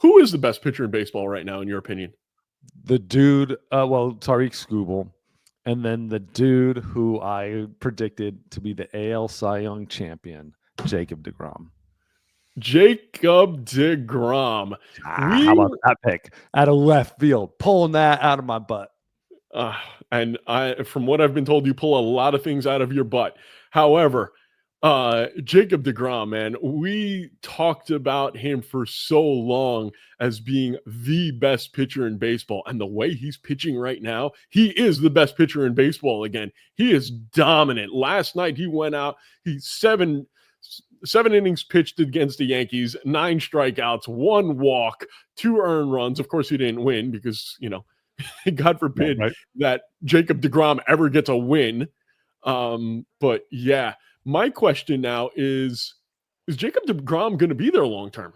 Who is the best pitcher in baseball right now, in your opinion? The dude, Tariq Skubal, and then the dude who I predicted to be the AL Cy Young champion, Jacob deGrom. Jacob deGrom. How We about that pick out of left field, pulling that out of my butt? uh, and I, from what I've been told, you pull a lot of things out of your butt. However, Jacob deGrom, man, we talked about him for so long as being the best pitcher in baseball, and the way he's pitching right now, he is the best pitcher in baseball again. He is dominant. Last night he went out, he seven innings pitched against the Yankees, 9 strikeouts, 1 walk, 2 earned runs. Of course, he didn't win because, God Yeah, forbid right. that Jacob deGrom ever gets a win. But yeah, my question now is Jacob deGrom going to be there long term?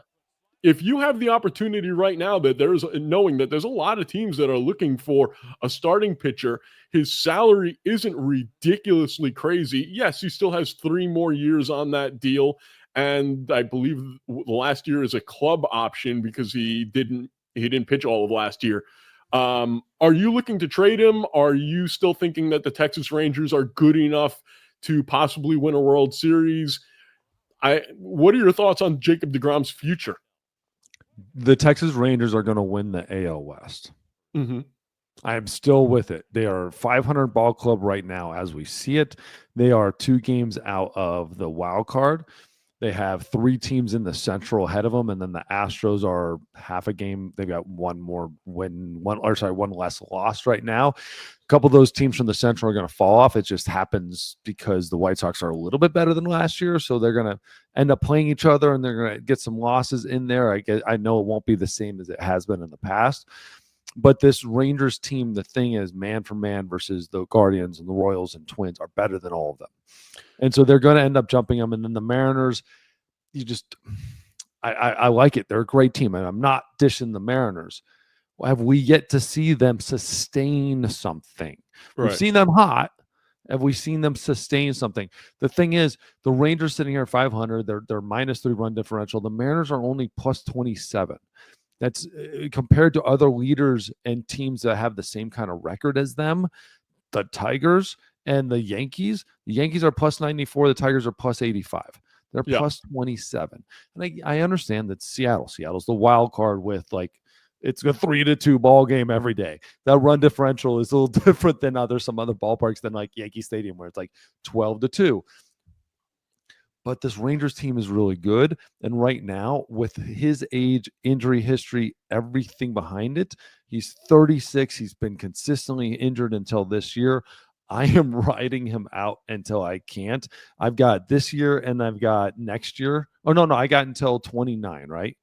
If you have the opportunity right now that knowing that there's a lot of teams that are looking for a starting pitcher, his salary isn't ridiculously crazy. Yes, he still has 3 more years on that deal. And I believe the last year is a club option because he didn't pitch all of last year. Are you looking to trade him? Are you still thinking that the Texas Rangers are good enough to possibly win a World Series? What are your thoughts on Jacob deGrom's future? The Texas Rangers are going to win the AL West. Mm-hmm. I am still with it. They are 500 ball club right now as we see it. They are 2 games out of the wild card. They have 3 teams in the Central ahead of them, and then the Astros are half a game. They've got one less loss right now. A couple of those teams from the Central are going to fall off. It just happens because the White Sox are a little bit better than last year, so they're going to end up playing each other, and they're going to get some losses in there. I know it won't be the same as it has been in the past. But this Rangers team, the thing is, man for man versus the Guardians and the Royals and Twins are better than all of them. And so they're going to end up jumping them. And then the Mariners, I like it. They're a great team. And I'm not dishing the Mariners. Have we yet to see them sustain something? Right. We've seen them hot. Have we seen them sustain something? The thing is, the Rangers sitting here at 500, they're minus 3 run differential. The Mariners are only plus 27. That's compared to other leaders and teams that have the same kind of record as them, the Tigers and the Yankees. The Yankees are plus 94. The Tigers are plus 85. They're plus 27. And I understand that Seattle's the wild card with it's a 3-2 ball game every day. That run differential is a little different than some other ballparks than like Yankee Stadium where it's like 12-2. But this Rangers team is really good. And right now, with his age, injury history, everything behind it, he's 36. He's been consistently injured until this year. I am riding him out until I can't. I've got this year and I've got next year. Oh, no, I got until 29, right?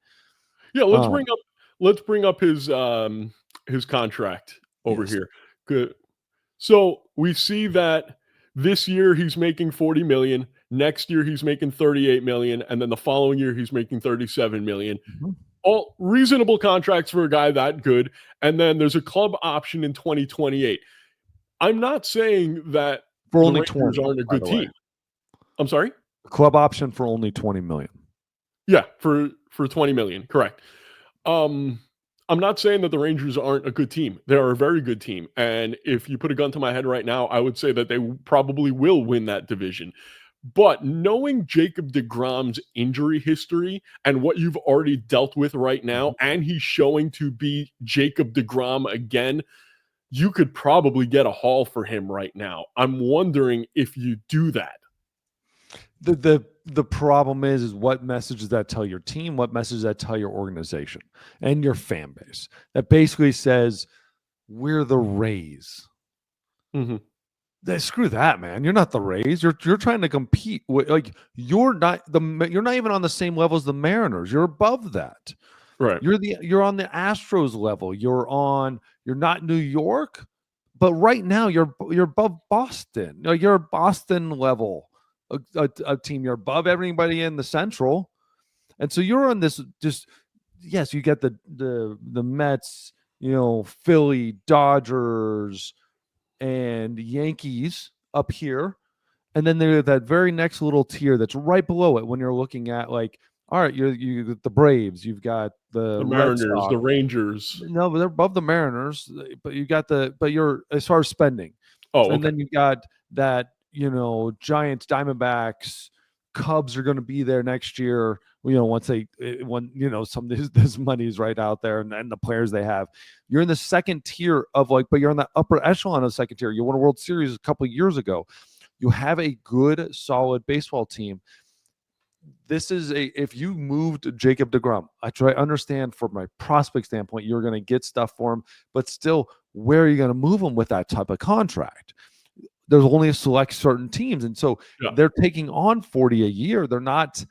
Yeah, let's bring up his contract over here. Good. So we see that this year he's making 40 million, next year he's making 38 million, and then the following year he's making 37 million. Mm-hmm. All reasonable contracts for a guy that good. And then there's a club option in 2028. I'm not saying that for the only Rangers 20 aren't a good team. I'm sorry? Club option for only 20 million. Yeah, for 20 million, correct. I'm not saying that the Rangers aren't a good team. They are a very good team. And if you put a gun to my head right now, I would say that they probably will win that division. But knowing Jacob deGrom's injury history and what you've already dealt with right now, and he's showing to be Jacob deGrom again, you could probably get a haul for him right now. I'm wondering if you do that. The problem is what message does that tell your team? What message does that tell your organization and your fan base? That basically says we're the Rays. Mm-hmm. Screw that, man. You're not the Rays. You're trying to compete with you're not even on the same level as the Mariners. You're above that. Right. You're on the Astros level. You're not New York, but right now you're above Boston. You're a Boston level. A team. You're above everybody in the Central, and so you're on this. Just yes, you get the Mets, Philly, Dodgers, and Yankees up here, and then there's that very next little tier that's right below it when you're looking at All right, you got the Braves, you've got the The Red Mariners, Sox. the Rangers. No, but they're above the Mariners. But you got but you're as far as spending, Oh, and okay. then you got that Giants, Diamondbacks, Cubs are going to be there next year. Once when some of this money is right out there, and the players they have, you're in the second tier of but you're in the upper echelon of the second tier. You won a World Series a couple of years ago. You have a good, solid baseball team. This is if you moved Jacob deGrom, I try to understand from my prospect standpoint, you're going to get stuff for him, but still, where are you going to move him with that type of contract? There's only a select certain teams, and so Yeah. they're taking on 40 a year. They're not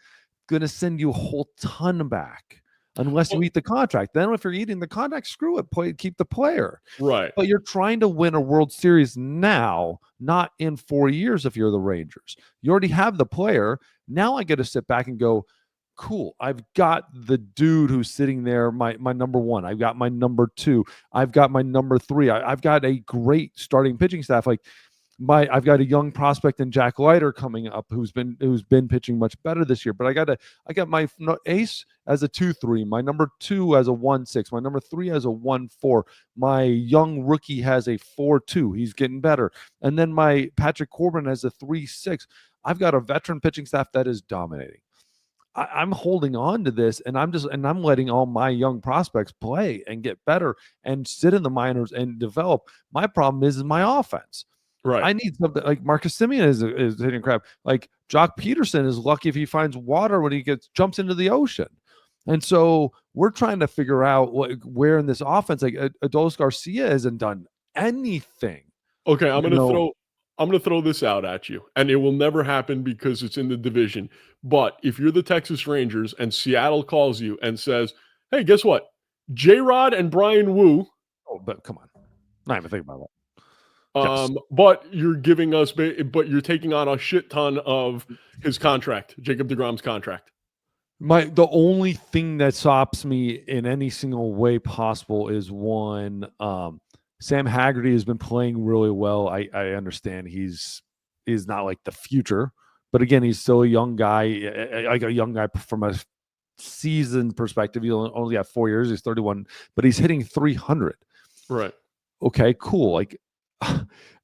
going to send you a whole ton back unless you Well, eat the contract. Then, if you're eating the contract, screw it, keep the player. right. But you're trying to win a World Series now, not in 4 years if you're the Rangers. You already have the player. Now I get to sit back and go, cool. I've got the dude who's sitting there, my number one. I've got my number two. I've got my number three. I've got a great starting pitching staff. I've got a young prospect in Jack Leiter coming up who's been pitching much better this year. But I got my ace as a 2-3, my number 2 as a 1-6, my number 3 as a 1-4. My young rookie has a 4-2. He's getting better. And then my Patrick Corbin has a 3-6. I've got a veteran pitching staff that is dominating. I'm holding on to this, and I'm letting all my young prospects play and get better and sit in the minors and develop. My problem is my offense. Right. I need something like Marcus Simeon is hitting crap. Like Jock Peterson is lucky if he finds water when he jumps into the ocean. And so we're trying to figure out where in this offense, like Adolis Garcia hasn't done anything. Okay, I'm gonna throw this out at you, and it will never happen because it's in the division. But if you're the Texas Rangers and Seattle calls you and says, "Hey, guess what? J-Rod and Brian Wu, Oh, but come on, not even thinking about that. but you're giving us, but you're taking on a shit ton of his contract, Jacob deGrom's contract." The only thing that stops me in any single way possible is one. Sam Haggerty has been playing really well. I understand he's not like the future, but again, he's still a young guy, like a young guy from a season perspective. He only got 4 years. He's 31, but he's hitting 300. Right. Okay, cool. Like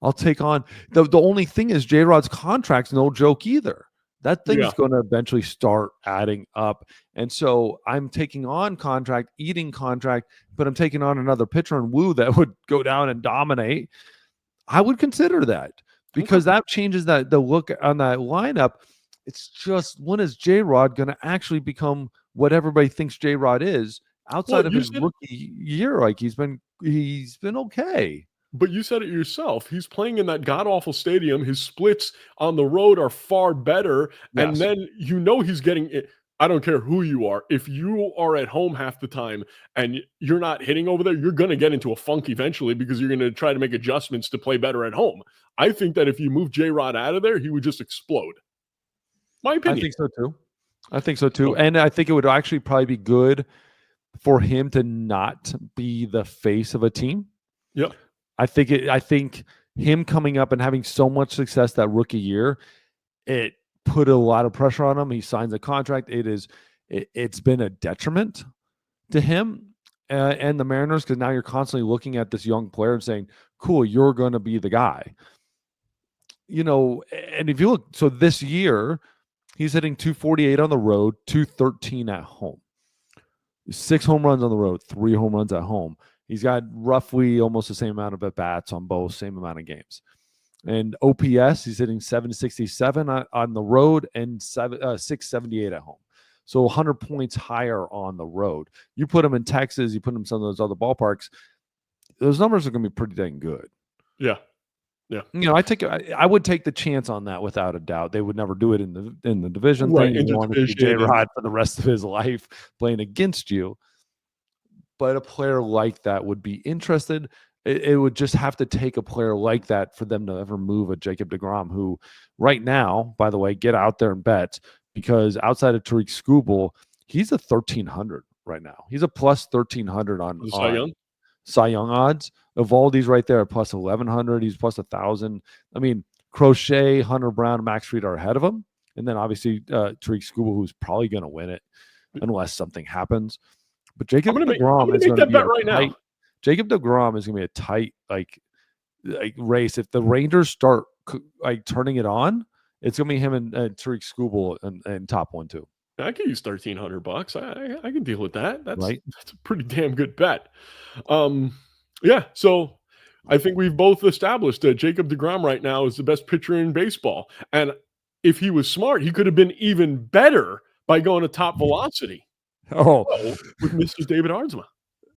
I'll take on the only thing is J-Rod's contract's no joke either. That thing's going to eventually start adding up. And so I'm taking on contract, eating contract, but I'm taking on another pitcher in Wu that would go down and dominate. I would consider that because that changes the look on that lineup. It's just, when is J-Rod going to actually become what everybody thinks J-Rod is outside of his rookie year? Like he's been okay. But you said it yourself. He's playing in that god-awful stadium. His splits on the road are far better. Yes. And then he's getting it. I don't care who you are. If you are at home half the time and you're not hitting over there, you're going to get into a funk eventually because you're going to try to make adjustments to play better at home. I think that if you move J-Rod out of there, he would just explode. My opinion. I think so too. And I think it would actually probably be good for him to not be the face of a team. Yep. I think him coming up and having so much success that rookie year, it put a lot of pressure on him. He signs a contract. It's been a detriment to him and the Mariners because now you're constantly looking at this young player and saying, cool, you're going to be the guy. And if you look, so this year, he's hitting 248 on the road, 213 at home. 6 home runs on the road, 3 home runs at home. He's got roughly almost the same amount of at-bats on both, same amount of games. And OPS, he's hitting 767 on the road and 678 at home. So 100 points higher on the road. You put him in Texas, you put him in some of those other ballparks, those numbers are going to be pretty dang good. Yeah. Yeah. I would take the chance on that without a doubt. They would never do it in the division right, thing. You want to see J-Rod for the rest of his life playing against you. But a player like that would be interested. It would just have to take a player like that for them to ever move a Jacob deGrom, who right now, by the way, get out there and bet, because outside of Tariq Skubal, he's a 1,300 right now. He's a plus 1,300 on Cy Young odds. Evaldi's right there at plus 1,100. He's plus 1,000. I mean, Crochet, Hunter Brown, and Max Fried are ahead of him. And then obviously Tariq Skubal, who's probably going to win it. unless something happens. But I'm Jacob gonna make deGrom is going to that be bet a right tight. now. Jacob deGrom is going to be a tight like race. If the Rangers start like turning it on, it's going to be him and Tariq Skubal and top 1-2. I could use $1,300. I can deal with that. That's Right. a pretty damn good bet. Yeah. So I think we've both established that Jacob deGrom right now is the best pitcher in baseball, and if he was smart, he could have been even better by going to top velocity. Oh, So with Mr. David Hardsma.